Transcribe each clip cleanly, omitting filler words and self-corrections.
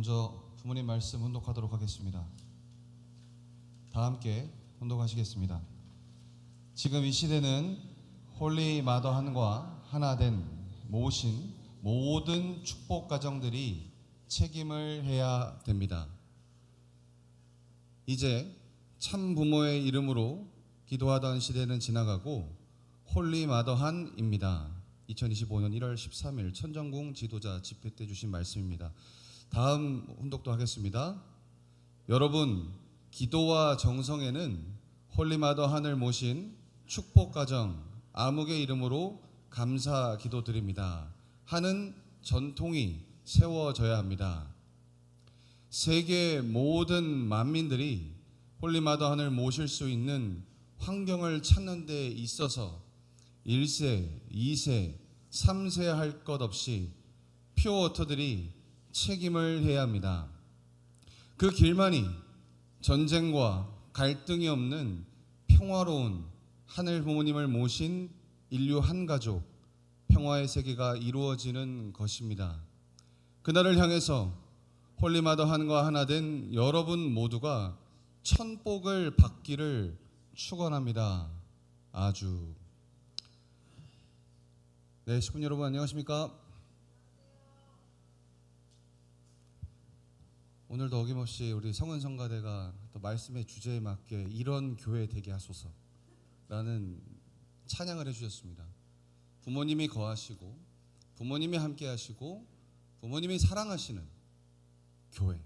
먼저 부모님 말씀 훈독하도록 하겠습니다. 다 함께 훈독하시겠습니다. 지금 이 시대는 홀리 마더 한과 하나 된 모신 모든 축복 가정들이 책임을 해야 됩니다. 이제 참 부모의 이름으로 기도하던 시대는 지나가고 홀리 마더 한입니다. 2025년 1월 13일 천정궁 지도자 집회 때 주신 말씀입니다. 다음 훈독도 하겠습니다. 여러분, 기도와 정성에는 홀리 마더 한을 모신 축복 가정 아묵의 이름으로 감사 기도드립니다. 하는 전통이 세워져야 합니다. 세계 모든 만민들이 홀리 마더 한을 모실 수 있는 환경을 찾는 데 있어서 1세, 2세, 3세 할 것 없이 퓨어워터들이 책임을 해야 합니다. 그 길만이 전쟁과 갈등이 없는 평화로운 하늘 부모님을 모신 인류 한 가족, 평화의 세계가 이루어지는 것입니다. 그날을 향해서 홀리 마더 한과 하나 된 여러분 모두가 천복을 받기를 축원합니다. 아주. 네, 식구 여러분 안녕하십니까? 오늘도 어김없이 우리 성은성가대가 또 말씀의 주제에 맞게 이런 교회 되게 하소서라는 찬양을 해주셨습니다. 부모님이 거하시고 부모님이 함께 하시고 부모님이 사랑하시는 교회,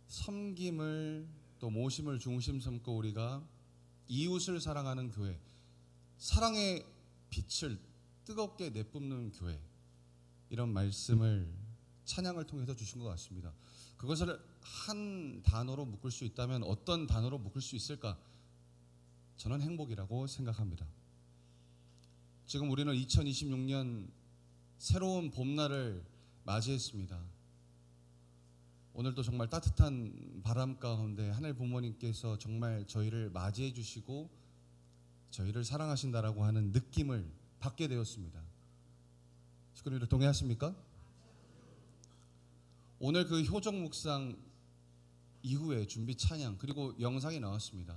섬김을 또 모심을 중심 삼고 우리가 이웃을 사랑하는 교회, 사랑의 빛을 뜨겁게 내뿜는 교회, 이런 말씀을 찬양을 통해서 주신 것 같습니다. 그것을 한 단어로 묶을 수 있다면 어떤 단어로 묶을 수 있을까? 저는 행복이라고 생각합니다. 지금 우리는 2026년 새로운 봄날을 맞이했습니다. 오늘도 정말 따뜻한 바람 가운데 하늘 부모님께서 정말 저희를 맞이해 주시고 저희를 사랑하신다라고 하는 느낌을 받게 되었습니다. 식구님들 동의하십니까? 오늘 그 효정 묵상 이후에 준비 찬양 그리고 영상이 나왔습니다.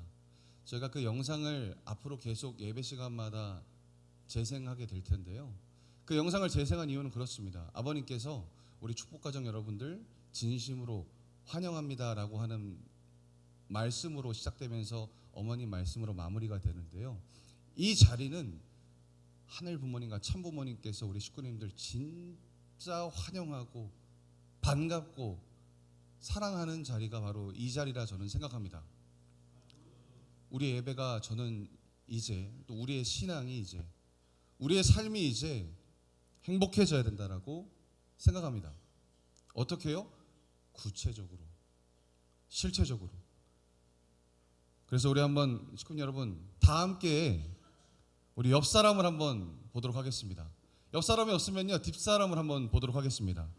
저희가 그 영상을 앞으로 계속 예배 시간마다 재생하게 될 텐데요. 그 영상을 재생한 이유는 그렇습니다. 아버님께서 우리 축복가정 여러분들 진심으로 환영합니다라고 하는 말씀으로 시작되면서 어머님 말씀으로 마무리가 되는데요. 이 자리는 하늘 부모님과 참 부모님께서 우리 식구님들 진짜 환영하고 반갑고 사랑하는 자리가 바로 이 자리라 저는 생각합니다. 우리 예배가 저는 이제 또 우리의 신앙이 이제 우리의 삶이 이제 행복해져야 된다라고 생각합니다. 어떻게요? 구체적으로, 실체적으로. 그래서 우리 한번 식구 여러분 다 함께 우리 옆 사람을 한번 보도록 하겠습니다. 옆 사람이 없으면요 뒷 사람을 한번 보도록 하겠습니다.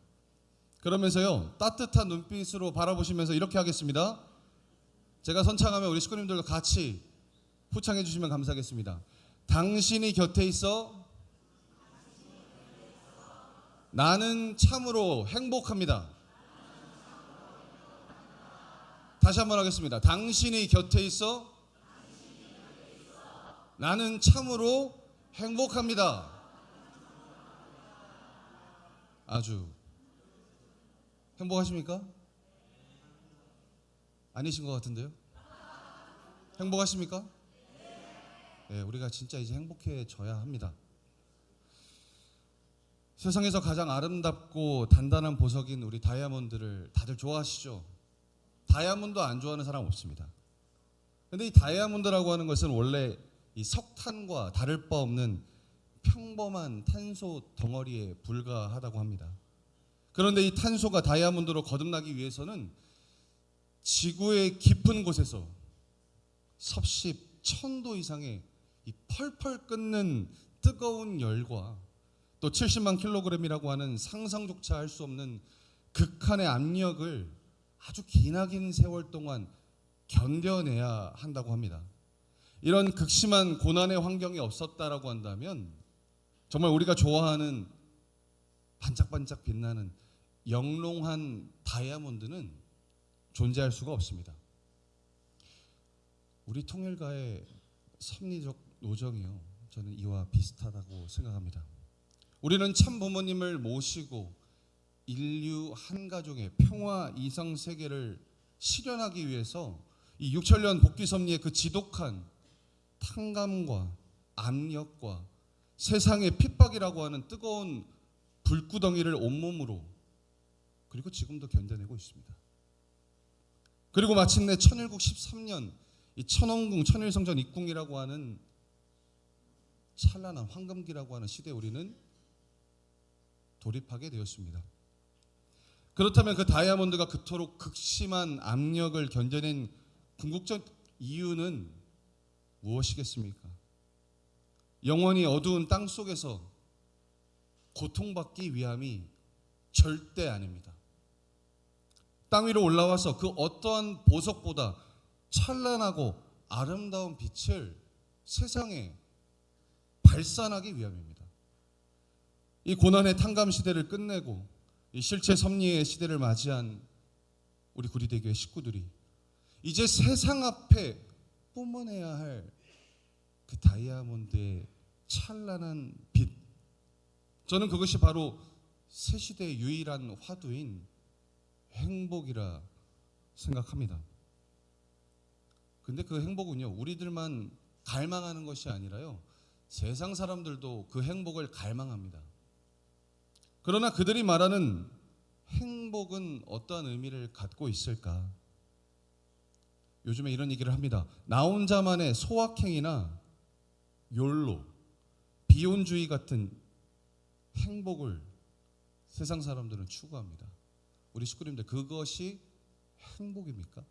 그러면서요 따뜻한 눈빛으로 바라보시면서 이렇게 하겠습니다. 제가 선창하면 우리 식구님들도 같이 후창해 주시면 감사하겠습니다. 당신이 곁에 있어 나는 참으로 행복합니다. 다시 한번 하겠습니다. 당신이 곁에 있어 나는 참으로 행복합니다. 아주 행복하십니까? 아니신 것 같은데요? 행복하십니까? 네, 우리가 진짜 이제 행복해져야 합니다. 세상에서 가장 아름답고 단단한 보석인 우리 다이아몬드를 다들 좋아하시죠? 다이아몬드 안 좋아하는 사람 없습니다. 근데 이 다이아몬드라고 하는 것은 원래 이 석탄과 다를 바 없는 평범한 탄소 덩어리에 불과하다고 합니다. 그런데 이 탄소가 다이아몬드로 거듭나기 위해서는 지구의 깊은 곳에서 섭씨 1000도 이상의 이 펄펄 끓는 뜨거운 열과 또 70만 킬로그램이라고 하는 상상조차 할 수 없는 극한의 압력을 아주 기나긴 세월 동안 견뎌내야 한다고 합니다. 이런 극심한 고난의 환경이 없었다라고 한다면 정말 우리가 좋아하는 반짝반짝 빛나는 영롱한 다이아몬드는 존재할 수가 없습니다. 우리 통일가의 섭리적 노정이요, 저는 이와 비슷하다고 생각합니다. 우리는 참 부모님을 모시고 인류 한 가족의 평화 이상 세계를 실현하기 위해서 이 6천년 복귀 섭리의 그 지독한 탕감과 압력과 세상의 핍박이라고 하는 뜨거운 불구덩이를 온몸으로 그리고 지금도 견뎌내고 있습니다. 그리고 마침내 천일국 13년 이 천원궁 천일성전 입궁이라고 하는 찬란한 황금기라고 하는 시대에 우리는 돌입하게 되었습니다. 그렇다면 그 다이아몬드가 그토록 극심한 압력을 견뎌낸 궁극적 이유는 무엇이겠습니까? 영원히 어두운 땅 속에서 고통받기 위함이 절대 아닙니다. 땅 위로 올라와서 그 어떠한 보석보다 찬란하고 아름다운 빛을 세상에 발산하기 위함입니다. 이 고난의 탕감 시대를 끝내고 이 실체 섭리의 시대를 맞이한 우리 구리대교회 식구들이 이제 세상 앞에 뿜어내야 할 그 다이아몬드의 찬란한 빛, 저는 그것이 바로 새 시대의 유일한 화두인 행복이라 생각합니다. 근데 그 행복은요, 우리들만 갈망하는 것이 아니라요, 세상 사람들도 그 행복을 갈망합니다. 그러나 그들이 말하는 행복은 어떠한 의미를 갖고 있을까? 요즘에 이런 얘기를 합니다. 나 혼자만의 소확행이나 욜로, 비혼주의 같은 행복을 세상 사람들은 추구합니다. 우리 식구님들, 그것이 행복입니까?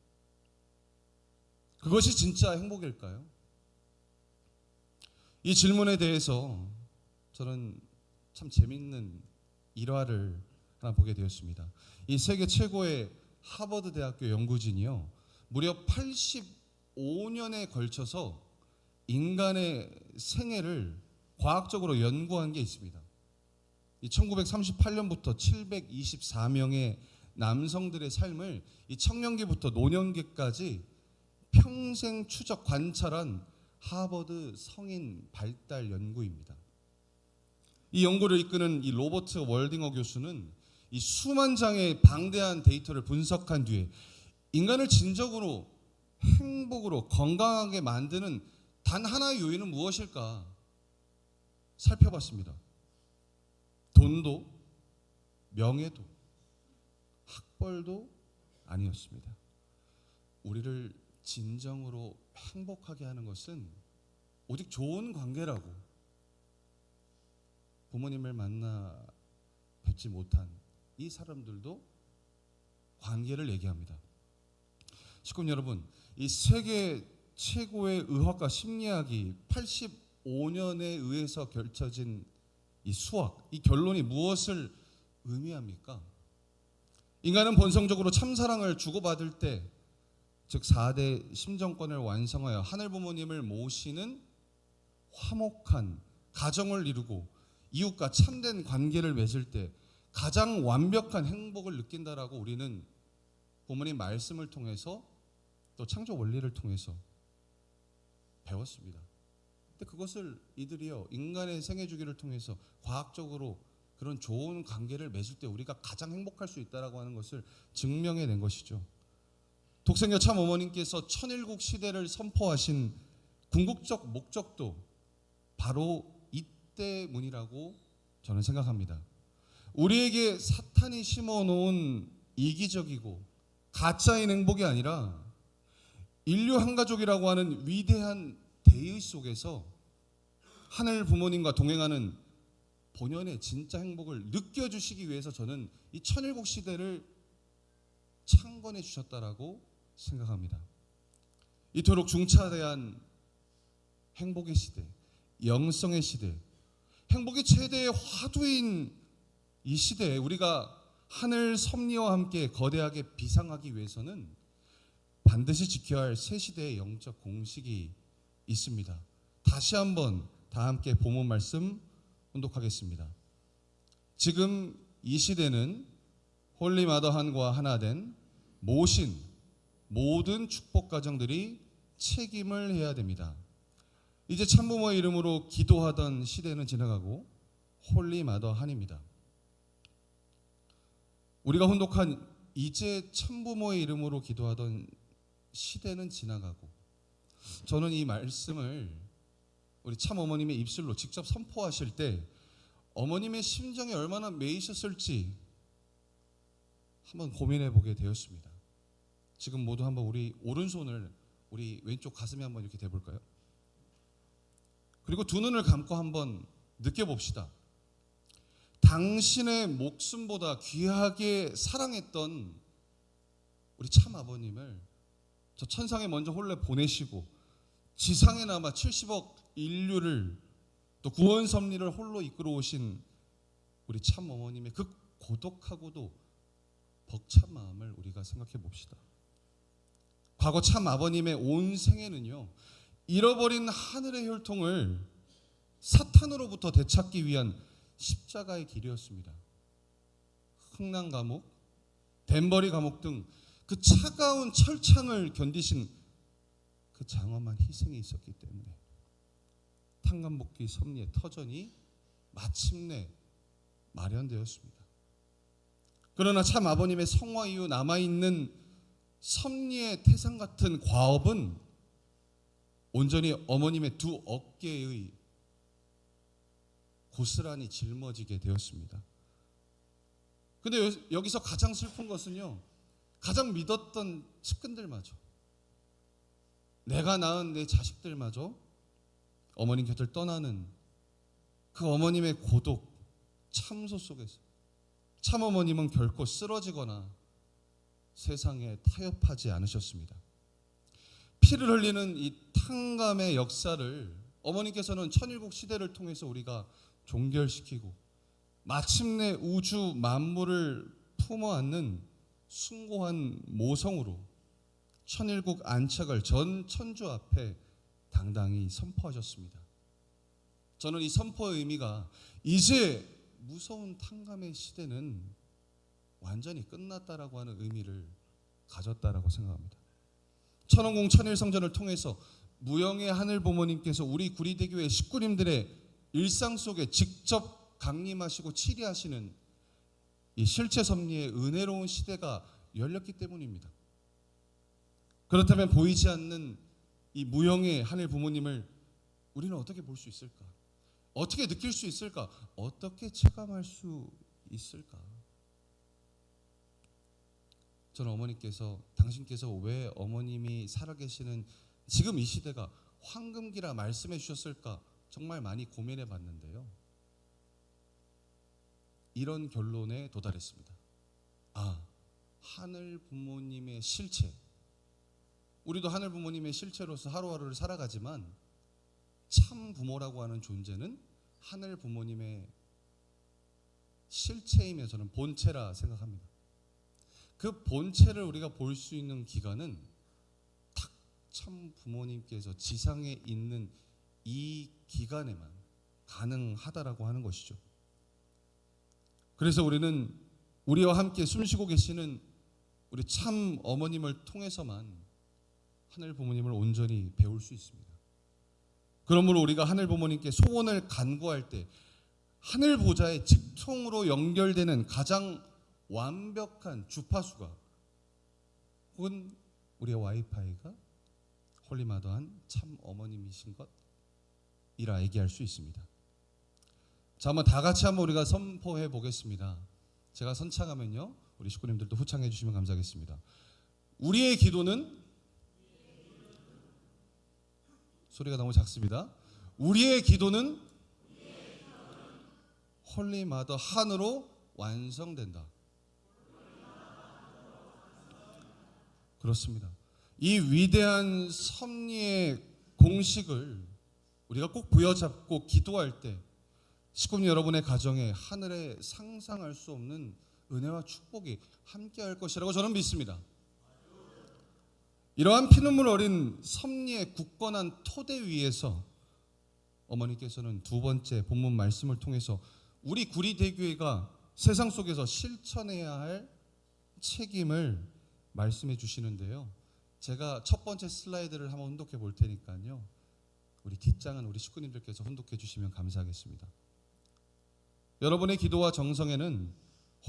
그것이 진짜 행복일까요? 이 질문에 대해서 저는 참 재밌는 일화를 하나 보게 되었습니다. 이 세계 최고의 하버드 대학교 연구진이요, 무려 85년에 걸쳐서 인간의 생애를 과학적으로 연구한 게 있습니다. 1938년부터 724명의 남성들의 삶을 이 청년기부터 노년기까지 평생 추적 관찰한 하버드 성인 발달 연구입니다. 이 연구를 이끄는 이 로버트 월딩어 교수는 이 수만 장의 방대한 데이터를 분석한 뒤에 인간을 진정으로 행복으로 건강하게 만드는 단 하나의 요인은 무엇일까 살펴봤습니다. 돈도 명예도 학벌도 아니었습니다. 우리를 진정으로 행복하게 하는 것은 오직 좋은 관계라고 부모님을 만나 뵙지 못한 이 사람들도 관계를 얘기합니다. 식구분 여러분, 이 세계 최고의 의학과 심리학이 85년에 의해서 결쳐진 이 수학, 이 결론이 무엇을 의미합니까? 인간은 본성적으로 참사랑을 주고받을 때, 즉 4대 심정권을 완성하여 하늘 부모님을 모시는 화목한 가정을 이루고 이웃과 참된 관계를 맺을 때 가장 완벽한 행복을 느낀다라고 우리는 부모님 말씀을 통해서 또 창조 원리를 통해서 배웠습니다. 근데 그것을 이들이요, 인간의 생애 주기를 통해서 과학적으로 그런 좋은 관계를 맺을 때 우리가 가장 행복할 수 있다라고 하는 것을 증명해낸 것이죠. 독생녀 참 어머님께서 천일국 시대를 선포하신 궁극적 목적도 바로 이때문이라고 저는 생각합니다. 우리에게 사탄이 심어놓은 이기적이고 가짜인 행복이 아니라 인류 한 가족이라고 하는 위대한 대의 속에서 하늘 부모님과 동행하는 본연의 진짜 행복을 느껴주시기 위해서 저는 이 천일국 시대를 창건해 주셨다라고 생각합니다. 이토록 중차대한 행복의 시대, 영성의 시대, 행복의 최대의 화두인 이 시대에 우리가 하늘 섭리와 함께 거대하게 비상하기 위해서는 반드시 지켜야 할 새 시대의 영적 공식이 있습니다. 다시 한번 다 함께 본문 말씀 혼독하겠습니다. 지금 이 시대는 홀리마더한과 하나 된 모신 모든 축복 가정들이 책임을 해야 됩니다. 이제 참부모의 이름으로 기도하던 시대는 지나가고 홀리마더한입니다. 우리가 혼독한 이제 참부모의 이름으로 기도하던 시대는 지나가고, 저는 이 말씀을 우리 참어머님의 입술로 직접 선포하실 때 어머님의 심정이 얼마나 메이셨을지 한번 고민해 보게 되었습니다. 지금 모두 한번 우리 오른손을 우리 왼쪽 가슴에 한번 이렇게 대볼까요? 그리고 두 눈을 감고 한번 느껴봅시다. 당신의 목숨보다 귀하게 사랑했던 우리 참 아버님을 저 천상에 먼저 홀래 보내시고 지상에나마 70억 인류를 또 구원 섭리를 홀로 이끌어 오신 우리 참 어머님의 그 고독하고도 벅찬 마음을 우리가 생각해 봅시다. 과거 참 아버님의 온 생애는요, 잃어버린 하늘의 혈통을 사탄으로부터 되찾기 위한 십자가의 길이었습니다. 흥남 감옥, 덴버리 감옥 등 그 차가운 철창을 견디신 그 장엄한 희생이 있었기 때문에 탄감복귀 섭리의 터전이 마침내 마련되었습니다. 그러나 참 아버님의 성화 이후 남아있는 섭리의 태산 같은 과업은 온전히 어머님의 두 어깨의 고스란히 짊어지게 되었습니다. 근데 여기서 가장 슬픈 것은요, 가장 믿었던 측근들마저, 내가 낳은 내 자식들마저 어머님 곁을 떠나는 그 어머님의 고독, 참소 속에서 참어머님은 결코 쓰러지거나 세상에 타협하지 않으셨습니다. 피를 흘리는 이 탕감의 역사를 어머니께서는 천일국 시대를 통해서 우리가 종결시키고 마침내 우주 만물을 품어 안는 숭고한 모성으로 천일국 안착을 전 천주 앞에 당당히 선포하셨습니다. 저는 이 선포의 의미가 이제 무서운 탕감의 시대는 완전히 끝났다라고 하는 의미를 가졌다라고 생각합니다. 천원공 천일성전을 통해서 무영의 하늘 부모님께서 우리 구리대교회 식구님들의 일상 속에 직접 강림하시고 치리하시는 이 실체 섭리의 은혜로운 시대가 열렸기 때문입니다. 그렇다면 보이지 않는 이 무영의 하늘 부모님을 우리는 어떻게 볼 수 있을까? 어떻게 느낄 수 있을까? 어떻게 체감할 수 있을까? 저는 어머니께서, 당신께서 왜 어머님이 살아계시는 지금 이 시대가 황금기라 말씀해 주셨을까 정말 많이 고민해 봤는데요, 이런 결론에 도달했습니다. 하늘 부모님의 실체, 우리도 하늘 부모님의 실체로서 하루하루를 살아가지만 참 부모라고 하는 존재는 하늘 부모님의 실체이며 저는 본체라 생각합니다. 그 본체를 우리가 볼 수 있는 기간은 딱 참 부모님께서 지상에 있는 이 기간에만 가능하다라고 하는 것이죠. 그래서 우리는 우리와 함께 숨쉬고 계시는 우리 참 어머님을 통해서만 하늘 부모님을 온전히 배울 수 있습니다. 그러므로 우리가 하늘 부모님께 소원을 간구할 때 하늘 보좌의 직통으로 연결되는 가장 완벽한 주파수가 혹은 우리의 와이파이가 홀리마더한 참 어머님이신 것이라 얘기할 수 있습니다. 자, 한번 다 같이 한번 우리가 선포해 보겠습니다. 제가 선창하면요, 우리 식구님들도 후창해 주시면 감사하겠습니다. 우리의 기도는, 소리가 너무 작습니다. 우리의 기도는 홀리마더 한으로 완성된다. 그렇습니다. 이 위대한 섭리의 공식을 우리가 꼭 부여잡고 기도할 때 식구님 여러분의 가정에 하늘에 상상할 수 없는 은혜와 축복이 함께할 것이라고 저는 믿습니다. 이러한 피눈물 어린 섭리의 굳건한 토대 위에서 어머니께서는 두 번째 본문 말씀을 통해서 우리 구리대교회가 세상 속에서 실천해야 할 책임을 말씀해 주시는데요. 제가 첫 번째 슬라이드를 한번 혼독해 볼 테니까요. 우리 뒷장은 우리 식구님들께서 혼독해 주시면 감사하겠습니다. 여러분의 기도와 정성에는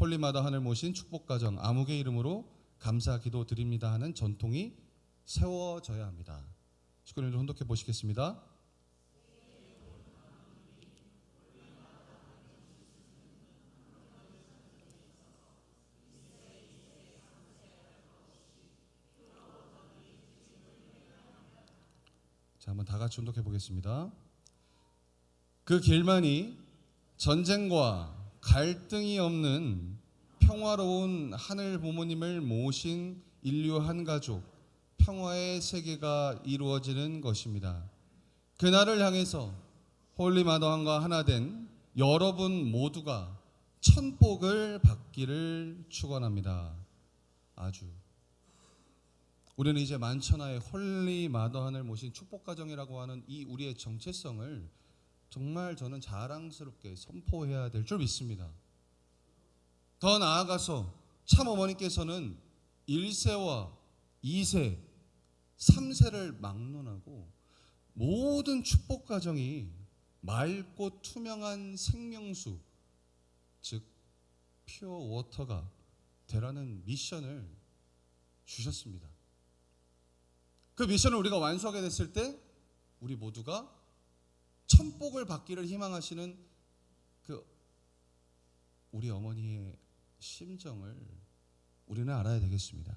홀리마다 하늘 모신 축복가정 아무개 이름으로 감사 기도 드립니다 하는 전통이 세워져야 합니다. 식구님들 혼독해 보시겠습니다. 자, 한번 다 같이 혼독해 보겠습니다. 그 길만이 전쟁과 갈등이 없는 평화로운 하늘 부모님을 모신 인류 한 가족, 평화의 세계가 이루어지는 것입니다. 그날을 향해서 홀리마더왕과 하나 된 여러분 모두가 천복을 받기를 축원합니다. 아주 우리는 이제 만천하의 홀리마더한을 모신 축복가정이라고 하는 이 우리의 정체성을 정말 저는 자랑스럽게 선포해야 될 줄 믿습니다. 더 나아가서 참 어머니께서는 1세와 2세, 3세를 막론하고 모든 축복가정이 맑고 투명한 생명수, 즉 퓨어 워터가 되라는 미션을 주셨습니다. 그 미션을 우리가 완수하게 됐을 때 우리 모두가 천복을 받기를 희망하시는 그 우리 어머니의 심정을 우리는 알아야 되겠습니다.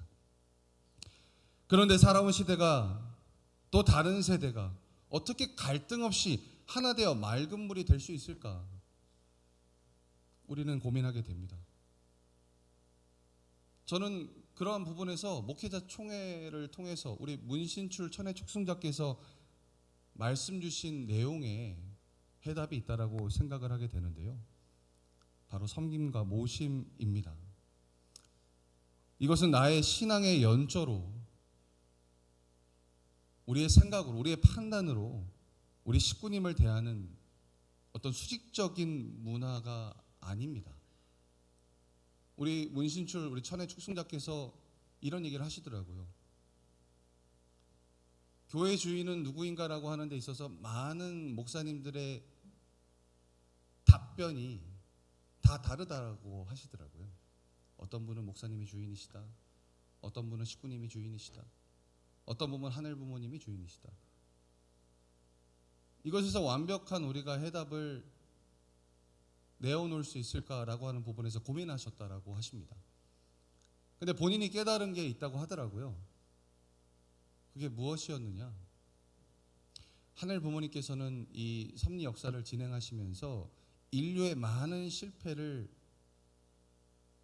그런데 살아온 시대가 또 다른 세대가 어떻게 갈등 없이 하나 되어 맑은 물이 될 수 있을까? 우리는 고민하게 됩니다. 저는 그러한 부분에서 목회자 총회를 통해서 우리 문신출 천혜 축승자께서 말씀 주신 내용에 해답이 있다라고 생각을 하게 되는데요. 바로 섬김과 모심입니다. 이것은 나의 신앙의 연조로 우리의 생각으로 우리의 판단으로 우리 식구님을 대하는 어떤 수직적인 문화가 아닙니다. 우리 문신출 우리 천혜 축승자께서 이런 얘기를 하시더라고요. 교회 주인은 누구인가라고 하는 데 있어서 많은 목사님들의 답변이 다 다르다고 하시더라고요. 어떤 분은 목사님이 주인이시다. 어떤 분은 식구님이 주인이시다. 어떤 분은 하늘 부모님이 주인이시다. 이것에서 완벽한 우리가 해답을 내어놓을 수 있을까라고 하는 부분에서 고민하셨다라고 하십니다. 근데 본인이 깨달은 게 있다고 하더라고요. 그게 무엇이었느냐? 하늘 부모님께서는 이 섭리 역사를 진행하시면서 인류의 많은 실패를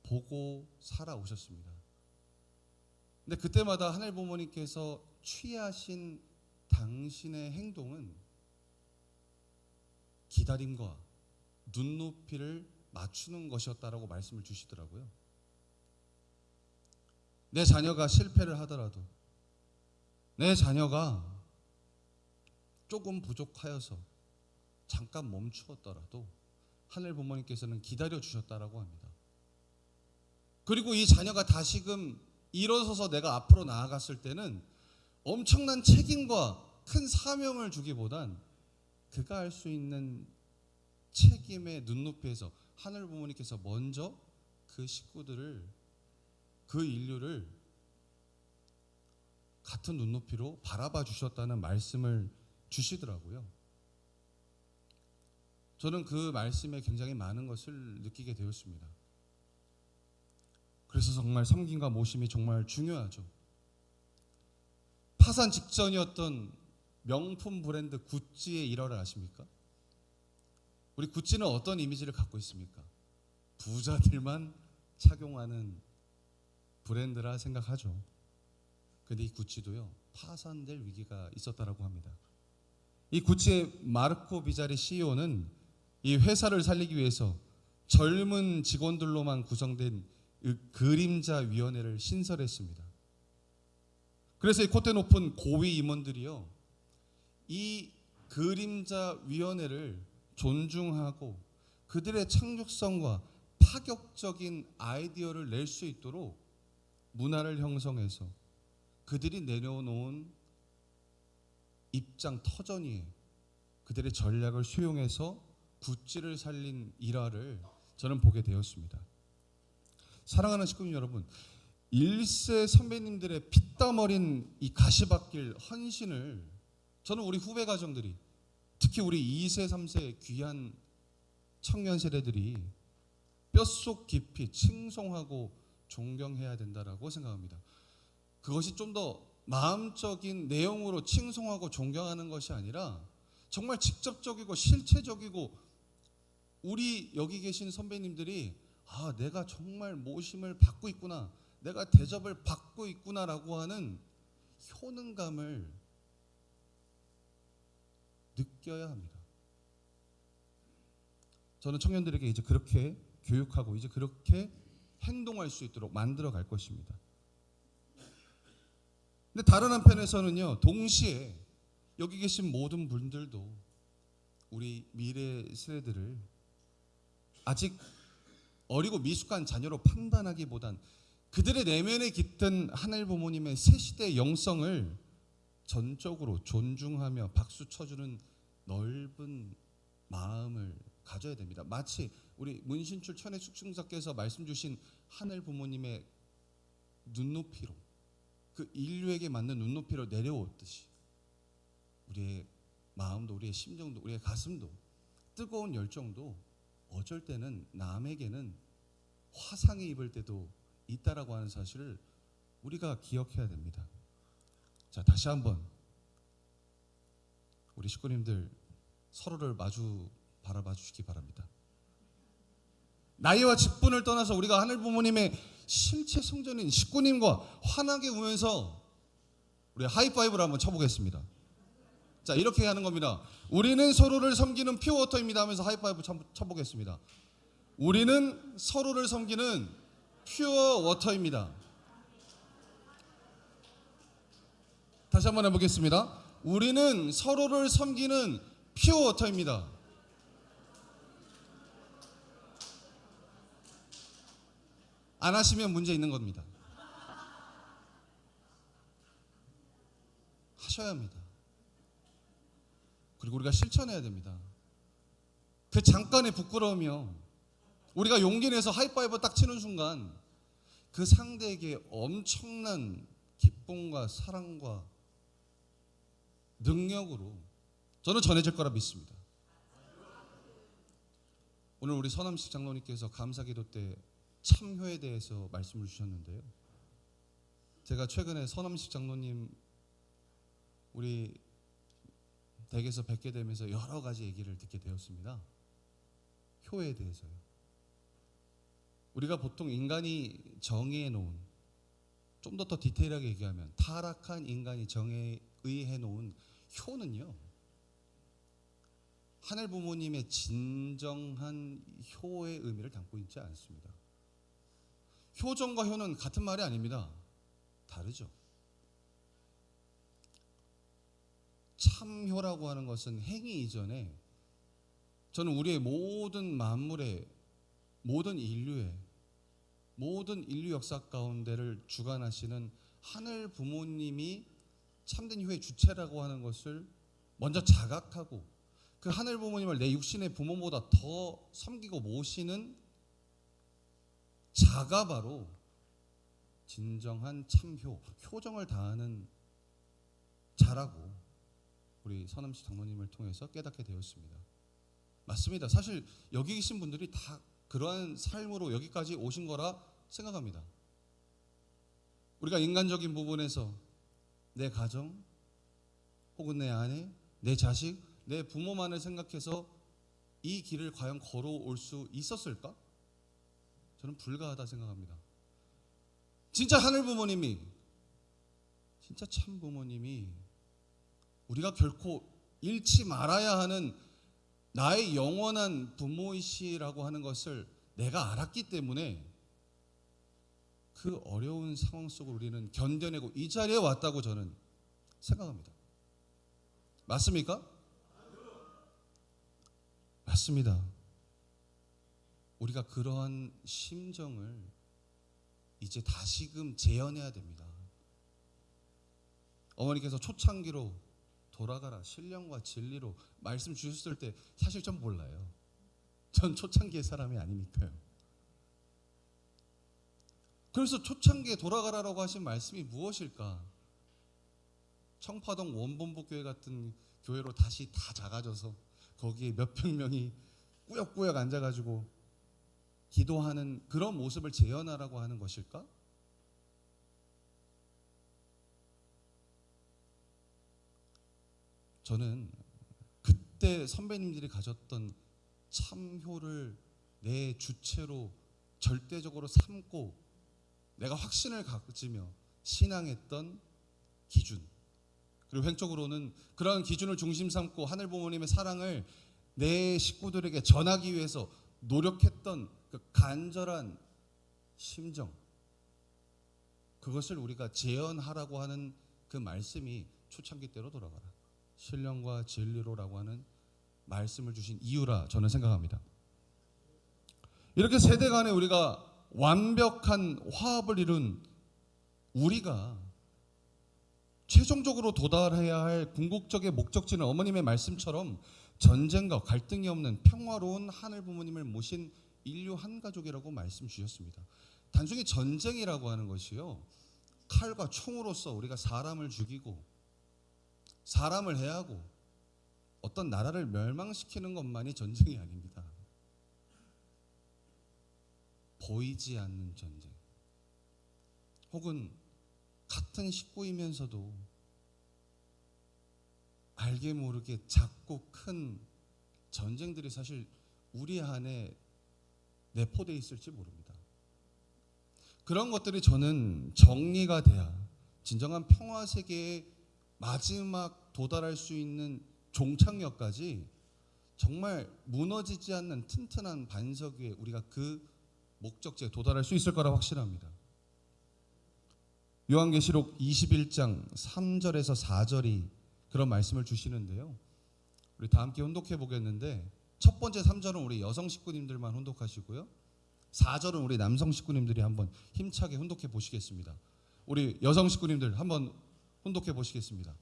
보고 살아오셨습니다. 근데 그때마다 하늘 부모님께서 취하신 당신의 행동은 기다림과 눈높이를 맞추는 것이었다라고 말씀을 주시더라고요. 내 자녀가 실패를 하더라도 내 자녀가 조금 부족하여서 잠깐 멈추었더라도 하늘 부모님께서는 기다려 주셨다라고 합니다. 그리고 이 자녀가 다시금 일어서서 내가 앞으로 나아갔을 때는 엄청난 책임과 큰 사명을 주기보단 그가 할 수 있는 책임의 눈높이에서 하늘 부모님께서 먼저 그 식구들을 그 인류를 같은 눈높이로 바라봐 주셨다는 말씀을 주시더라고요. 저는 그 말씀에 굉장히 많은 것을 느끼게 되었습니다. 그래서 정말 섬김과 모심이 정말 중요하죠. 파산 직전이었던 명품 브랜드 구찌의 일화를 아십니까? 우리 구찌는 어떤 이미지를 갖고 있습니까? 부자들만 착용하는 브랜드라 생각하죠. 그런데 이 구찌도요, 파산될 위기가 있었다라고 합니다. 이 구찌의 마르코 비자리 CEO는 이 회사를 살리기 위해서 젊은 직원들로만 구성된 그림자 위원회를 신설했습니다. 그래서 이 콧대 높은 고위 임원들이요, 이 그림자 위원회를 존중하고 그들의 창조성과 파격적인 아이디어를 낼 수 있도록 문화를 형성해서 그들이 내려놓은 입장 터전 위에 그들의 전략을 수용해서 구찌를 살린 일화를 저는 보게 되었습니다. 사랑하는 식구님 여러분, 1세 선배님들의 피땀 어린 이 가시밭길 헌신을 저는 우리 후배 가정들이, 특히 우리 2세, 3세 귀한 청년 세대들이 뼛속 깊이 칭송하고 존경해야 된다라고 생각합니다. 그것이 좀 더 마음적인 내용으로 칭송하고 존경하는 것이 아니라 정말 직접적이고 실체적이고 우리 여기 계신 선배님들이 내가 정말 모심을 받고 있구나, 내가 대접을 받고 있구나라고 하는 효능감을 느껴야 합니다. 저는 청년들에게 이제 그렇게 교육하고 이제 그렇게 행동할 수 있도록 만들어 갈 것입니다. 근데 다른 한편에서는요, 동시에 여기 계신 모든 분들도 우리 미래 세대들을 아직 어리고 미숙한 자녀로 판단하기보단 그들의 내면에 깃든 하늘 부모님의 새 시대의 영성을 전적으로 존중하며 박수 쳐주는 넓은 마음을 가져야 됩니다. 마치 우리 문신출 천혜 숙승사께서 말씀 주신 하늘 부모님의 눈높이로, 그 인류에게 맞는 눈높이로 내려오듯이 우리의 마음도, 우리의 심정도, 우리의 가슴도, 뜨거운 열정도 어쩔 때는 남에게는 화상이 입을 때도 있다라고 하는 사실을 우리가 기억해야 됩니다. 자, 다시 한번 우리 식구님들 서로를 마주 바라봐 주시기 바랍니다. 나이와 직분을 떠나서 우리가 하늘 부모님의 실체 성전인 식구님과 환하게 우면서 우리 하이파이브를 한번 쳐보겠습니다. 자, 이렇게 하는 겁니다. 우리는 서로를 섬기는 퓨어워터입니다 하면서 하이파이브 쳐보겠습니다. 우리는 서로를 섬기는 퓨어워터입니다. 다시 한번 해보겠습니다. 우리는 서로를 섬기는 퓨어워터입니다. 안 하시면 문제 있는 겁니다. 하셔야 합니다. 그리고 우리가 실천해야 됩니다. 그 잠깐의 부끄러움이요, 우리가 용기 내서 하이파이브 딱 치는 순간 그 상대에게 엄청난 기쁨과 사랑과 능력으로 저는 전해질 거라 믿습니다. 오늘 우리 서남식 장로님께서 감사기도 때 참효에 대해서 말씀을 주셨는데요, 제가 최근에 서남식 장로님 우리 댁에서 뵙게 되면서 여러 가지 얘기를 듣게 되었습니다. 효에 대해서요. 우리가 보통 인간이 정의해 놓은, 좀 더 디테일하게 얘기하면 타락한 인간이 정의해 놓은 효는요, 하늘 부모님의 진정한 효의 의미를 담고 있지 않습니다. 효정과 효는 같은 말이 아닙니다. 다르죠. 참효라고 하는 것은 행위 이전에 저는 우리의 모든 만물의, 모든 인류의, 모든 인류 역사 가운데를 주관하시는 하늘 부모님이 참된 효의 주체라고 하는 것을 먼저 자각하고 그 하늘 부모님을 내 육신의 부모보다 더 섬기고 모시는 자가 바로 진정한 참효, 효정을 다하는 자라고 우리 서남식 장로님을 통해서 깨닫게 되었습니다. 맞습니다. 사실 여기 계신 분들이 다 그러한 삶으로 여기까지 오신 거라 생각합니다. 우리가 인간적인 부분에서 내 가정 혹은 내 아내, 내 자식, 내 부모만을 생각해서 이 길을 과연 걸어올 수 있었을까? 저는 불가하다 생각합니다. 진짜 하늘 부모님이, 진짜 참 부모님이 우리가 결코 잃지 말아야 하는 나의 영원한 부모이시라고 하는 것을 내가 알았기 때문에 그 어려운 상황 속을 우리는 견뎌내고 이 자리에 왔다고 저는 생각합니다. 맞습니까? 맞습니다. 우리가 그러한 심정을 이제 다시금 재현해야 됩니다. 어머니께서 초창기로 돌아가라 신령과 진리로 말씀 주셨을 때 사실 전 몰라요. 전 초창기의 사람이 아니니까요. 그래서 초창기에 돌아가라라고 하신 말씀이 무엇일까? 청파동 원본부 교회 같은 교회로 다시 다 작아져서 거기에 몇백 명이 꾸역꾸역 앉아가지고 기도하는 그런 모습을 재현하라고 하는 것일까? 저는 그때 선배님들이 가졌던 참효를 내 주체로 절대적으로 삼고 내가 확신을 가지며 신앙했던 기준, 그리고 횡적으로는 그러한 기준을 중심 삼고 하늘 부모님의 사랑을 내 식구들에게 전하기 위해서 노력했던 그 간절한 심정, 그것을 우리가 재현하라고 하는 그 말씀이 초창기 때로 돌아가라 신령과 진리로라고 하는 말씀을 주신 이유라 저는 생각합니다. 이렇게 세대 간에 우리가 완벽한 화합을 이룬 우리가 최종적으로 도달해야 할 궁극적인 목적지는 어머님의 말씀처럼 전쟁과 갈등이 없는 평화로운 하늘 부모님을 모신 인류 한 가족이라고 말씀 주셨습니다. 단순히 전쟁이라고 하는 것이요, 칼과 총으로서 우리가 사람을 죽이고 사람을 해하고 어떤 나라를 멸망시키는 것만이 전쟁이 아닙니다. 보이지 않는 전쟁, 혹은 같은 식구이면서도 알게 모르게 작고 큰 전쟁들이 사실 우리 안에 내포되어 있을지 모릅니다. 그런 것들이 저는 정리가 돼야 진정한 평화 세계의 마지막 도달할 수 있는 종착역까지 정말 무너지지 않는 튼튼한 반석 위에 우리가 그 목적지에 도달할 수 있을 거라 확신합니다. 요한계시록 21장 3절에서 4절이 그런 말씀을 주시는데요. 우리 다 함께 혼독해 보겠는데, 첫 번째 3절은 우리 여성 식구님들만 혼독하시고요, 4절은 우리 남성 식구님들이 한번 힘차게 혼독해 보시겠습니다. 우리 여성 식구님들 한번 혼독해 보시겠습니다.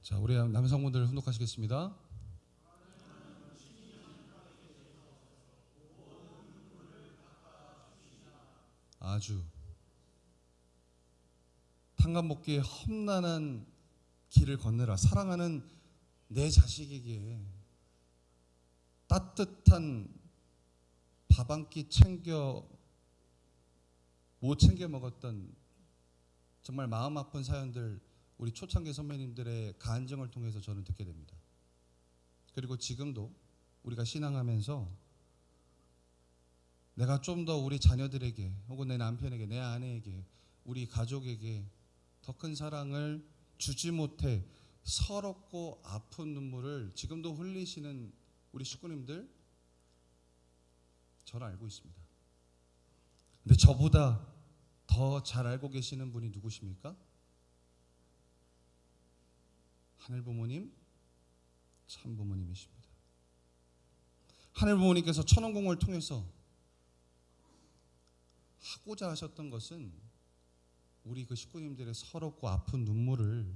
자, 우리 남성분들 혼독하시겠습니다. 아주 탄감복기의 험난한 길을 건너라. 사랑하는 내 자식에게 따뜻한 밥 한 끼 못 챙겨 먹었던 정말 마음 아픈 사연들, 우리 초창기 선배님들의 간증을 통해서 저는 듣게 됩니다. 그리고 지금도 우리가 신앙하면서 내가 좀 더 우리 자녀들에게, 혹은 내 남편에게, 내 아내에게, 우리 가족에게 더 큰 사랑을 주지 못해 서럽고 아픈 눈물을 지금도 흘리시는 우리 식구님들, 저는 알고 있습니다. 근데 저보다 더 잘 알고 계시는 분이 누구십니까? 하늘 부모님, 참 부모님이십니다. 하늘 부모님께서 천원공을 통해서 하고자 하셨던 것은 우리 그 식구님들의 서럽고 아픈 눈물을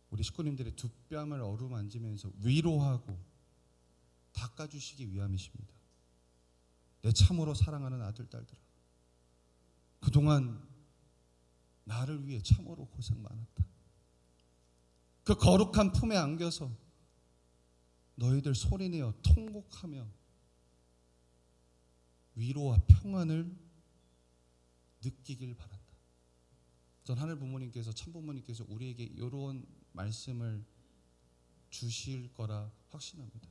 우리 식구님들의 두 뺨을 어루만지면서 위로하고 닦아주시기 위함이십니다. 내 참으로 사랑하는 아들, 딸들아, 그동안 나를 위해 참으로 고생 많았다. 그 거룩한 품에 안겨서 너희들 소리내어 통곡하며 위로와 평안을 느끼길 바란다. 전 하늘 부모님께서, 참 부모님께서 우리에게 이런 말씀을 주실 거라 확신합니다.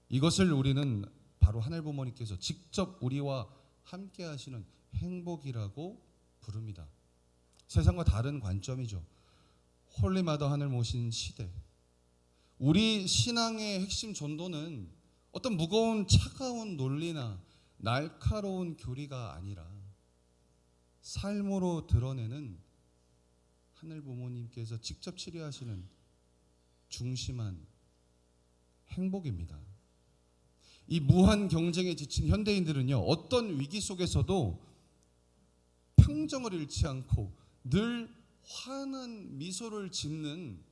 이것을 우리는 바로 하늘 부모님께서 직접 우리와 함께 하시는 행복이라고 부릅니다. 세상과 다른 관점이죠. 홀리마더 하늘 모신 시대, 우리 신앙의 핵심 전도는 어떤 무거운 차가운 논리나 날카로운 교리가 아니라 삶으로 드러내는 하늘 부모님께서 직접 치료하시는 중심한 행복입니다. 이 무한 경쟁에 지친 현대인들은요, 어떤 위기 속에서도 평정을 잃지 않고 늘 환한 미소를 짓는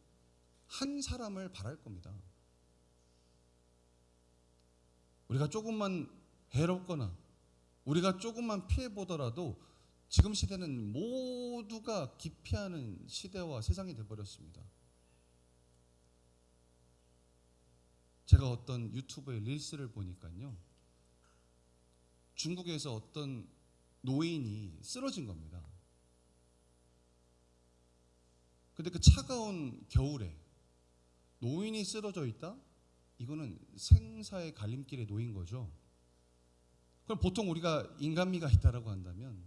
한 사람을 바랄 겁니다. 우리가 조금만 해롭거나 우리가 조금만 피해보더라도 지금 시대는 모두가 기피하는 시대와 세상이 되어버렸습니다. 제가 어떤 유튜브의 릴스를 보니까요, 중국에서 어떤 노인이 쓰러진 겁니다. 근데 그 차가운 겨울에 노인이 쓰러져 있다? 이거는 생사의 갈림길에 놓인 거죠. 그럼 보통 우리가 인간미가 있다라고 한다면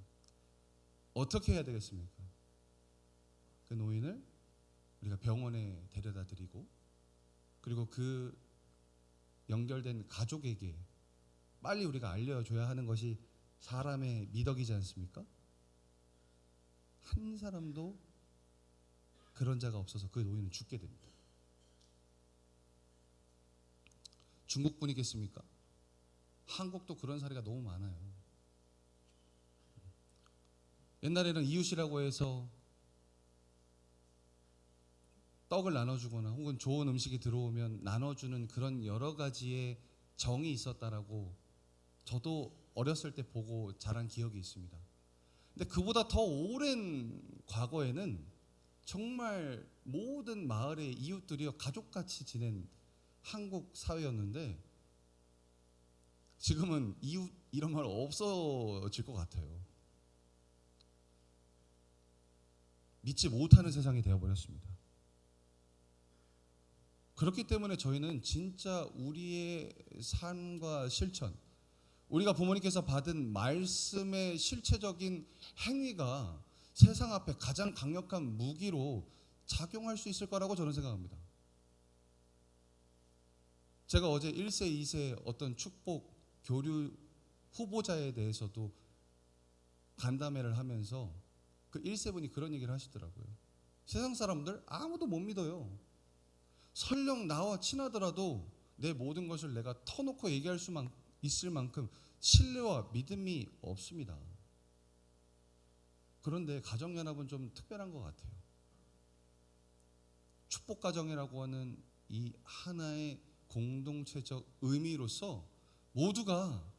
어떻게 해야 되겠습니까? 그 노인을 우리가 병원에 데려다 드리고, 그리고 그 연결된 가족에게 빨리 우리가 알려줘야 하는 것이 사람의 미덕이지 않습니까? 한 사람도 그런 자가 없어서 그 노인은 죽게 됩니다. 중국뿐이겠습니까? 한국도 그런 사례가 너무 많아요. 옛날에는 이웃이라고 해서 떡을 나눠주거나 혹은 좋은 음식이 들어오면 나눠주는 그런 여러 가지의 정이 있었다라고 저도 어렸을 때 보고 자란 기억이 있습니다. 근데 그보다 더 오랜 과거에는 정말 모든 마을의 이웃들이 가족같이 지낸 한국 사회였는데, 지금은 이웃 이런 말 없어질 것 같아요. 믿지 못하는 세상이 되어버렸습니다. 그렇기 때문에 저희는 진짜 우리의 삶과 실천, 우리가 부모님께서 받은 말씀의 실체적인 행위가 세상 앞에 가장 강력한 무기로 작용할 수 있을 거라고 저는 생각합니다. 제가 어제 1세, 2세 어떤 축복 교류 후보자에 대해서도 간담회를 하면서 그 1세 분이 그런 얘기를 하시더라고요. 세상 사람들 아무도 못 믿어요. 설령 나와 친하더라도 내 모든 것을 내가 터놓고 얘기할 수만 있을 만큼 신뢰와 믿음이 없습니다. 그런데 가정연합은 좀 특별한 것 같아요. 축복가정이라고 하는 이 하나의 공동체적 의미로서 모두가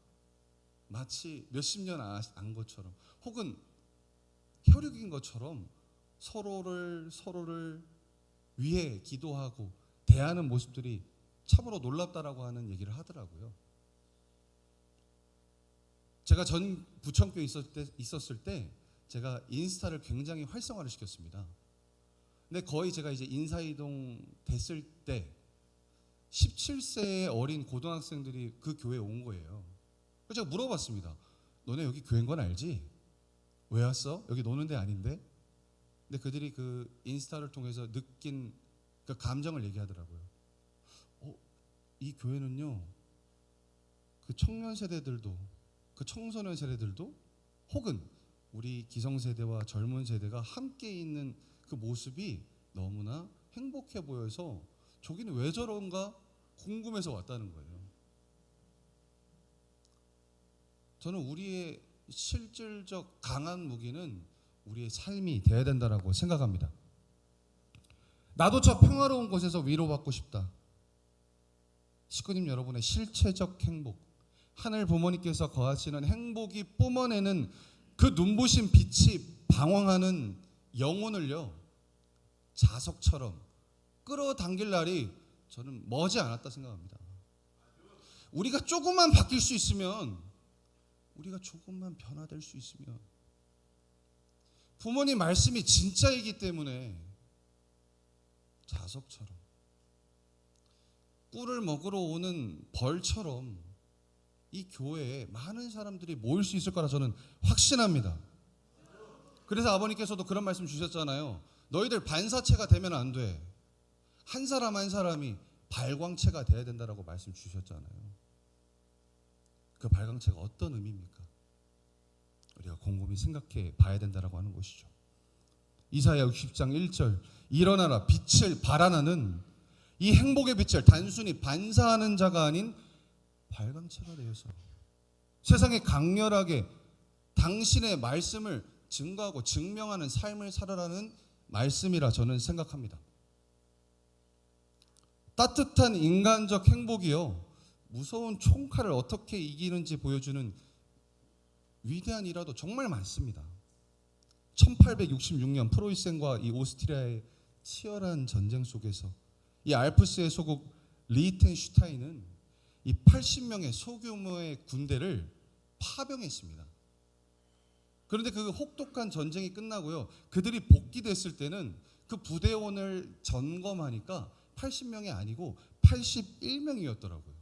마치 몇십 년 안 것처럼 혹은 혈육인 것처럼 서로를 위해 기도하고 대하는 모습들이 참으로 놀랍다라고 하는 얘기를 하더라고요. 제가 전 부천교에 있었을 때 제가 인스타를 굉장히 활성화를 시켰습니다. 근데 거의 제가 이제 인사이동 됐을 때 17세의 어린 고등학생들이 그 교회에 온 거예요. 그래서 제가 물어봤습니다. 너네 여기 교회인 건 알지? 왜 왔어? 여기 노는 데 아닌데? 근데 그들이 그 인스타를 통해서 느낀 그 감정을 얘기하더라고요. 이 교회는요, 그 청년 세대들도, 그 청소년 세대들도, 혹은 우리 기성세대와 젊은 세대가 함께 있는 그 모습이 너무나 행복해 보여서 저기는 왜 저런가 궁금해서 왔다는 거예요. 저는 우리의 실질적 강한 무기는 우리의 삶이 되어야 된다고 생각합니다. 나도 저 평화로운 곳에서 위로받고 싶다. 식구님 여러분의 실체적 행복, 하늘 부모님께서 거하시는 행복이 뿜어내는 그 눈부신 빛이 방황하는 영혼을요, 자석처럼 끌어당길 날이 저는 머지 않았다 생각합니다. 우리가 조금만 바뀔 수 있으면, 우리가 조금만 변화될 수 있으면, 부모님 말씀이 진짜이기 때문에 자석처럼, 꿀을 먹으러 오는 벌처럼 이 교회에 많은 사람들이 모일 수 있을 거라 저는 확신합니다. 그래서 아버님께서도 그런 말씀 주셨잖아요. 너희들 반사체가 되면 안 돼. 한 사람 한 사람이 발광체가 돼야 된다라고 말씀 주셨잖아요. 그 발광체가 어떤 의미입니까? 우리가 곰곰이 생각해 봐야 된다라고 하는 것이죠. 이사야 60장 1절, 일어나라 빛을 발하나는 이 행복의 빛을 단순히 반사하는 자가 아닌 발광체가 되어서 세상에 강렬하게 당신의 말씀을 증거하고 증명하는 삶을 살아라는 말씀이라 저는 생각합니다. 따뜻한 인간적 행복이요, 무서운 총칼을 어떻게 이기는지 보여주는 위대한 일화도 정말 많습니다. 1866년 프로이센과 이 오스트리아의 치열한 전쟁 속에서 이 알프스의 소국 리히텐슈타인은 이 80명의 소규모의 군대를 파병했습니다. 그런데 그 혹독한 전쟁이 끝나고요, 그들이 복귀됐을 때는 그 부대원을 점검하니까 80명이 아니고 81명이었더라고요.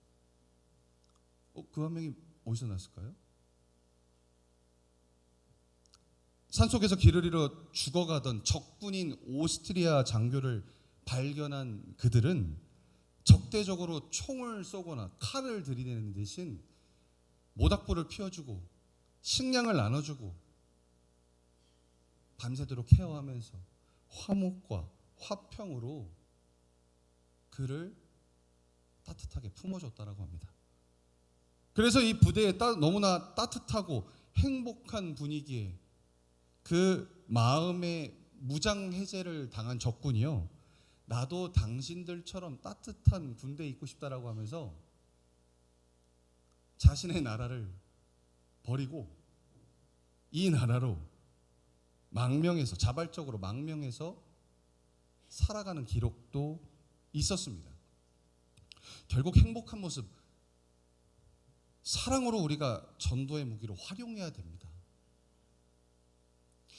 그 한 명이 어디서 났을까요? 산속에서 길을 잃어 죽어가던 적군인 오스트리아 장교를 발견한 그들은 적대적으로 총을 쏘거나 칼을 들이대는 대신 모닥불을 피워주고 식량을 나눠주고 밤새도록 케어하면서 화목과 화평으로 그를 따뜻하게 품어줬다라고 합니다. 그래서 이 부대에 너무나 따뜻하고 행복한 분위기에 그 마음의 무장 해제를 당한 적군이요, 나도 당신들처럼 따뜻한 군대에 있고 싶다라고 하면서 자신의 나라를 버리고 이 나라로 망명해서, 자발적으로 망명해서 살아가는 기록도 있었습니다. 결국 행복한 모습, 사랑으로 우리가 전도의 무기로 활용해야 됩니다.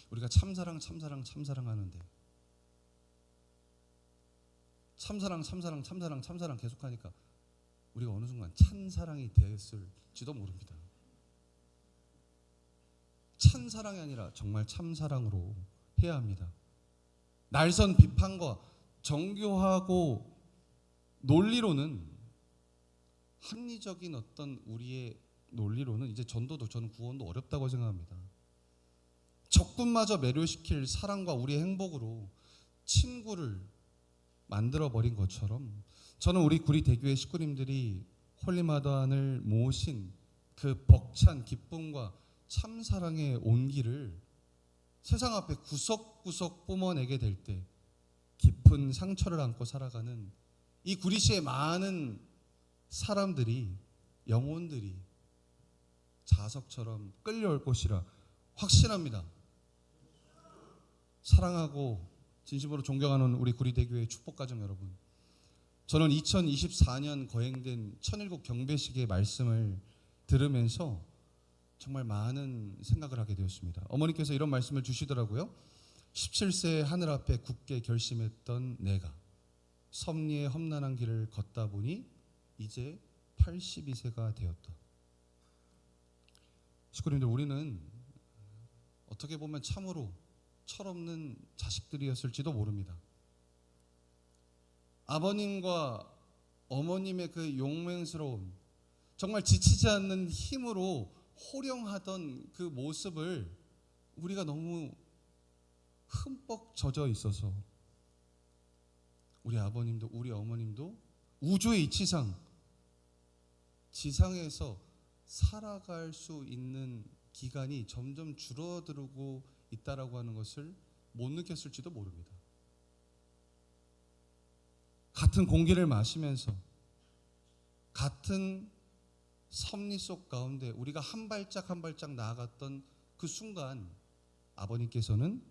우리가 참사랑 하는데 참사랑 계속하니까 우리가 어느 순간 찬사랑이 되었을지도 모릅니다. 찬사랑이 아니라 정말 참사랑으로 해야 합니다. 날선 비판과 정교하고 논리로는, 합리적인 어떤 우리의 논리로는 이제 전도도, 저는 구원도 어렵다고 생각합니다. 적군마저 매료시킬 사랑과 우리의 행복으로 친구를 만들어버린 것처럼, 저는 우리 구리대교회 식구님들이 홀리마다안을 모신 그 벅찬 기쁨과 참사랑의 온기를 세상 앞에 구석구석 뿜어내게 될 때 깊은 상처를 안고 살아가는 이 구리시의 많은 사람들이, 영혼들이 자석처럼 끌려올 것이라 확신합니다. 사랑하고 진심으로 존경하는 우리 구리대교회 축복가정 여러분, 저는 2024년 거행된 천일국 경배식의 말씀을 들으면서 정말 많은 생각을 하게 되었습니다. 어머니께서 이런 말씀을 주시더라고요. 17세 하늘 앞에 굳게 결심했던 내가 섭리의 험난한 길을 걷다 보니 이제 82세가 되었다. 식구님들, 우리는 어떻게 보면 참으로 철없는 자식들이었을지도 모릅니다. 아버님과 어머님의 그 용맹스러운, 정말 지치지 않는 힘으로 호령하던 그 모습을 우리가 너무 흠뻑 젖어 있어서 우리 아버님도 우리 어머님도 우주의 이치상 지상에서 살아갈 수 있는 기간이 점점 줄어들고 있다라고 하는 것을 못 느꼈을지도 모릅니다. 같은 공기를 마시면서 같은 섭리 속 가운데 우리가 한 발짝 한 발짝 나아갔던 그 순간 아버님께서는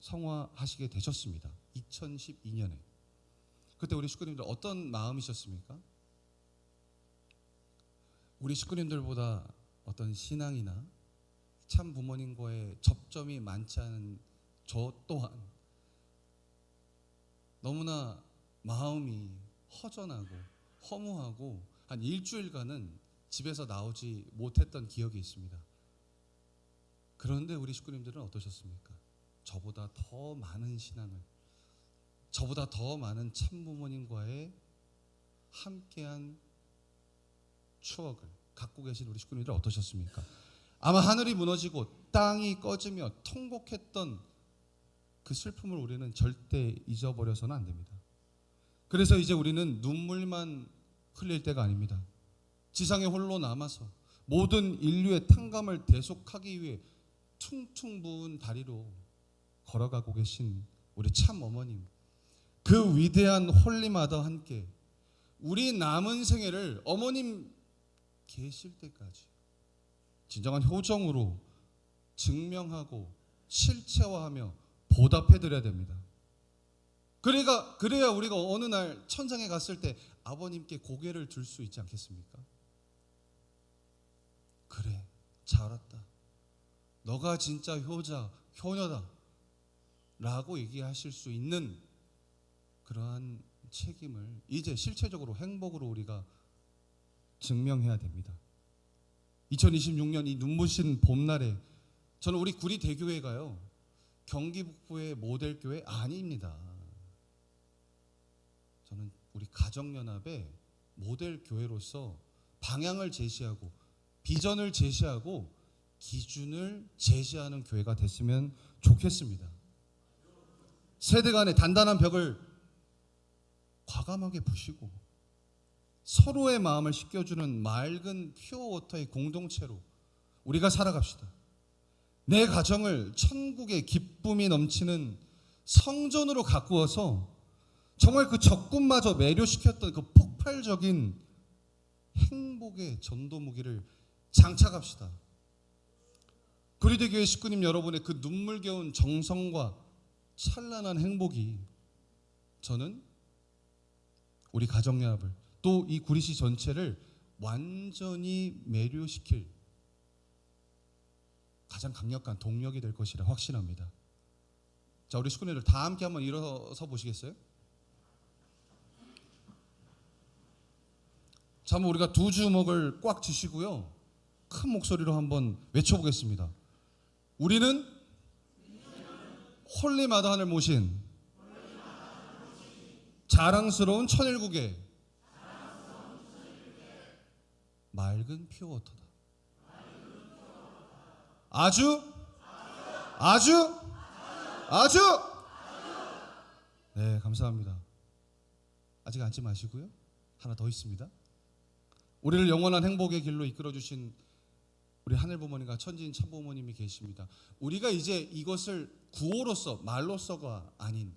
성화하시게 되셨습니다. 2012년에. 그때 우리 식구님들 어떤 마음이셨습니까? 우리 식구님들보다 어떤 신앙이나 참 부모님과의 접점이 많지 않은 저 또한 너무나 마음이 허전하고 허무하고 한 일주일간은 집에서 나오지 못했던 기억이 있습니다. 그런데 우리 식구님들은 어떠셨습니까? 저보다 더 많은 신앙을, 저보다 더 많은 참부모님과의 함께한 추억을, 갖고 계신 우리 식구님들 어떠셨습니까? 아마 하늘이 무너지고 땅이 꺼지며 통곡했던 그 슬픔을 우리는 절대 잊어버려서는 안 됩니다. 그래서 이제 우리는 눈물만 흘릴 때가 아닙니다. 지상에 홀로 남아서 모든 인류의 탕감을 대속하기 위해 퉁퉁 부은 다리로 걸어가고 계신 우리 참 어머님, 그 위대한 홀리마다와 함께 우리 남은 생애를 어머님 계실 때까지 진정한 효정으로 증명하고 실체화하며 보답해드려야 됩니다. 그래야 우리가 어느 날 천상에 갔을 때 아버님께 고개를 들 수 있지 않겠습니까? 그래, 잘 왔다. 너가 진짜 효녀다 라고 얘기하실 수 있는 그러한 책임을 이제 실체적으로 행복으로 우리가 증명해야 됩니다. 2026년 이 눈부신 봄날에 저는 우리 구리대교회가요, 경기 북부의 모델교회 아닙니다. 저는 우리 가정연합의 모델교회로서 방향을 제시하고 비전을 제시하고 기준을 제시하는 교회가 됐으면 좋겠습니다. 세대 간의 단단한 벽을 과감하게 부시고 서로의 마음을 씻겨주는 맑은 퓨어워터의 공동체로 우리가 살아갑시다. 내 가정을 천국의 기쁨이 넘치는 성전으로 가꾸어서 정말 그 적군마저 매료시켰던 그 폭발적인 행복의 전도무기를 장착합시다. 구리대교회 식구님 여러분의 그 눈물겨운 정성과 찬란한 행복이 저는 우리 가정연합을 또 이 구리시 전체를 완전히 매료시킬 가장 강력한 동력이 될 것이라 확신합니다. 자, 우리 식구님들 다 함께 한번 일어서 보시겠어요? 자, 한번 우리가 두 주먹을 꽉 쥐시고요, 큰 목소리로 한번 외쳐보겠습니다. 우리는 홀리마다한을 모신 자랑스러운 천일국의 맑은 퓨어워터다. 아주 네, 감사합니다. 아직 앉지 마시고요, 하나 더 있습니다. 우리를 영원한 행복의 길로 이끌어주신 우리 하늘부모님과 천지인 참부모님이 계십니다. 우리가 이제 이것을 구호로서 말로서가 아닌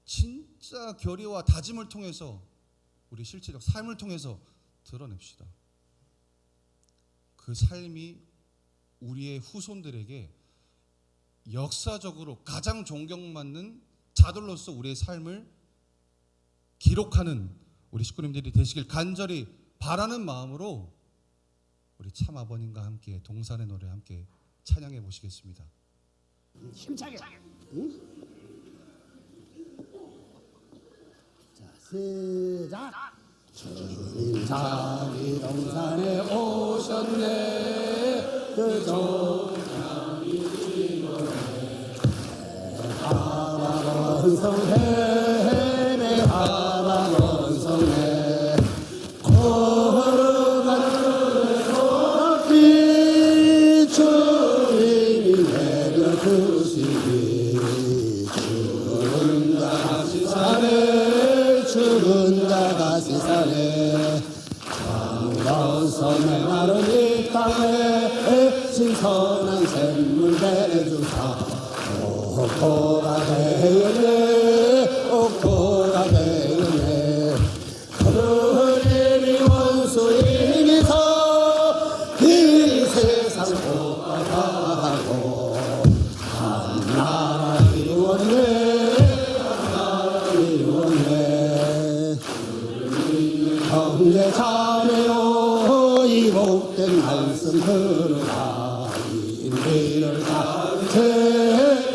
진짜 결의와 다짐을 통해서 우리 실체적 삶을 통해서 드러냅시다. 그 삶이 우리의 후손들에게 역사적으로 가장 존경받는 자들로서 우리의 삶을 기록하는 우리 식구님들이 되시길 간절히 바라는 마음으로 우리 참 아버님과 함께 동산의 노래 함께 찬양해 보시겠습니다. 힘차게. 응? 자, 시작. 주님 자기 동산에 오셨네. 그 종양이 이거네. 하마 원성해 내 하마 원성해 걸어가는 길 주님이 내려주시니 죽은가 다시 사네 죽은가 다시 사네 강건섬에 마른 이 땅에 신선한 샘물 내주사 옥토가 되었네 옥토가 되었네 하느님이 원수임에서 이 세상 복받아가고 한나라 이루었네 한나라 이루었네 형제 자매요 이 복된 말씀 들으라 이 길을 따르세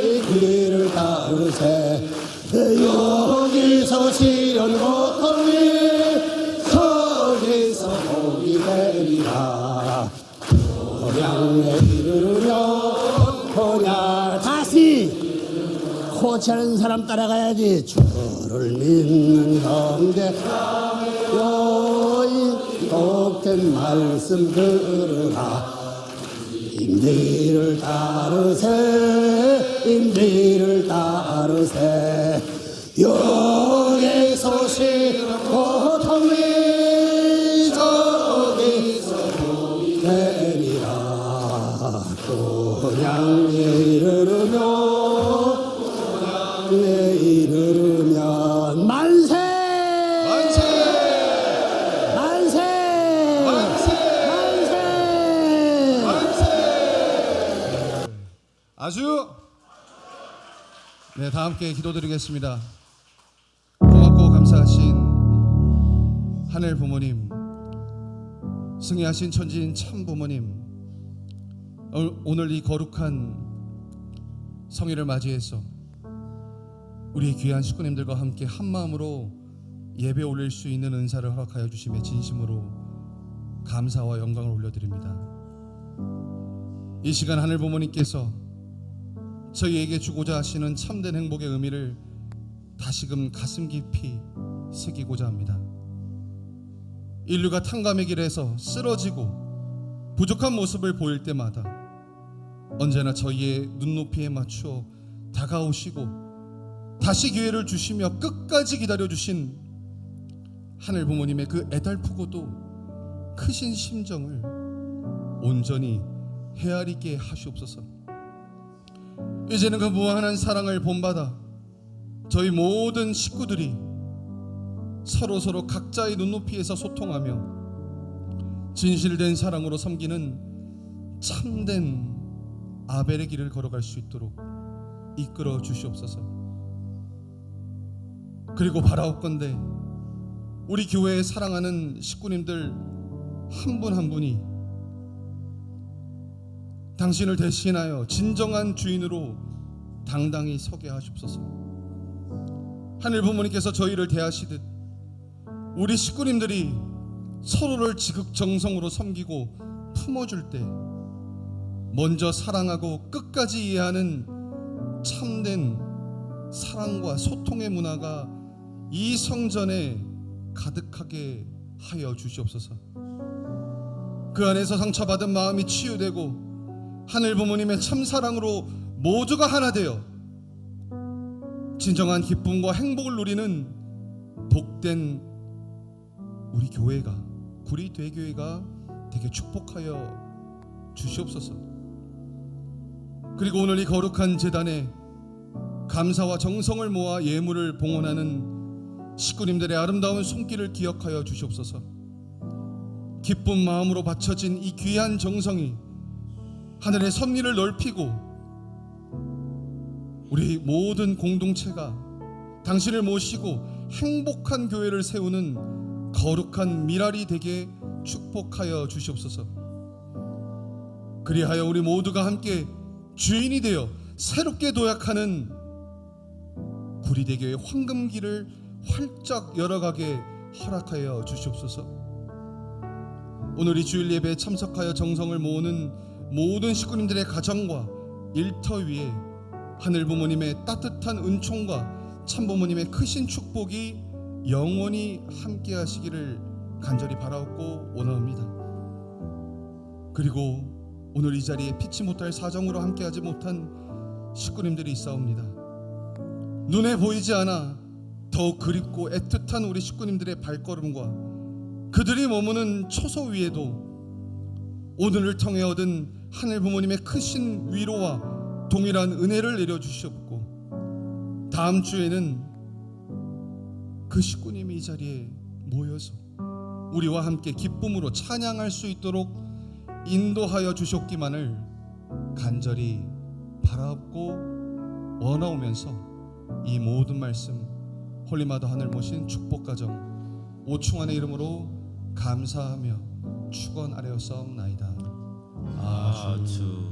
이 길을 따르세 여기서 시련 고통이 저기서 복이 되리라 고향에 이르르면 고향 다시 코치하는 사람 따라가야지 주를 믿는 형제 여인 복된 말씀 들으라. 임디를 따르세 임디를 따르세 여기 소식 고통이 저기서 보이리라. 고향에 이르르면 만세 만세! 만세 만세! 만세 아주 네, 다 함께 기도드리겠습니다. 고맙고 감사하신 하늘 부모님, 승리하신 천지인 참 부모님, 오늘 이 거룩한 성일을 맞이해서 우리 귀한 식구님들과 함께 한 마음으로 예배 올릴 수 있는 은사를 허락하여 주심에 진심으로 감사와 영광을 올려드립니다. 이 시간 하늘 부모님께서 저희에게 주고자 하시는 참된 행복의 의미를 다시금 가슴 깊이 새기고자 합니다. 인류가 탕감의 길에서 쓰러지고 부족한 모습을 보일 때마다 언제나 저희의 눈높이에 맞추어 다가오시고 다시 기회를 주시며 끝까지 기다려주신 하늘 부모님의 그 애달프고도 크신 심정을 온전히 헤아리게 하시옵소서. 이제는 그 무한한 사랑을 본받아 저희 모든 식구들이 서로 각자의 눈높이에서 소통하며 진실된 사랑으로 섬기는 참된 아벨의 길을 걸어갈 수 있도록 이끌어 주시옵소서. 그리고 바라옵건대 우리 교회에 사랑하는 식구님들 한 분 한 분이 당신을 대신하여 진정한 주인으로 당당히 서게 하시옵소서. 하늘 부모님께서 저희를 대하시듯 우리 식구님들이 서로를 지극정성으로 섬기고 품어줄 때 먼저 사랑하고 끝까지 이해하는 참된 사랑과 소통의 문화가 이 성전에 가득하게 하여 주시옵소서. 그 안에서 상처받은 마음이 치유되고 하늘 부모님의 참사랑으로 모두가 하나 되어 진정한 기쁨과 행복을 누리는 복된 우리 교회가, 구리 대교회가 되게 축복하여 주시옵소서. 그리고 오늘 이 거룩한 제단에 감사와 정성을 모아 예물을 봉헌하는 식구님들의 아름다운 손길을 기억하여 주시옵소서. 기쁜 마음으로 바쳐진 이 귀한 정성이 하늘의 섭리를 넓히고 우리 모든 공동체가 당신을 모시고 행복한 교회를 세우는 거룩한 미랄이 되게 축복하여 주시옵소서. 그리하여 우리 모두가 함께 주인이 되어 새롭게 도약하는 구리대교의 황금길을 활짝 열어가게 허락하여 주시옵소서. 오늘 이 주일 예배에 참석하여 정성을 모으는 모든 식구님들의 가정과 일터 위에 하늘 부모님의 따뜻한 은총과 참 부모님의 크신 축복이 영원히 함께 하시기를 간절히 바라옵고 원합니다. 그리고 오늘 이 자리에 피치 못할 사정으로 함께하지 못한 식구님들이 있사옵니다. 눈에 보이지 않아 더욱 그립고 애틋한 우리 식구님들의 발걸음과 그들이 머무는 처소 위에도 오늘을 통해 얻은 하늘 부모님의 크신 위로와 동일한 은혜를 내려주시옵고 다음 주에는 그 식구님이 이 자리에 모여서 우리와 함께 기쁨으로 찬양할 수 있도록 인도하여 주셨기만을 간절히 바라옵고 원하오면서 이 모든 말씀 홀리마더 하늘 모신 축복가정 오충환의 이름으로 감사하며 축원하려옵나이다. 아주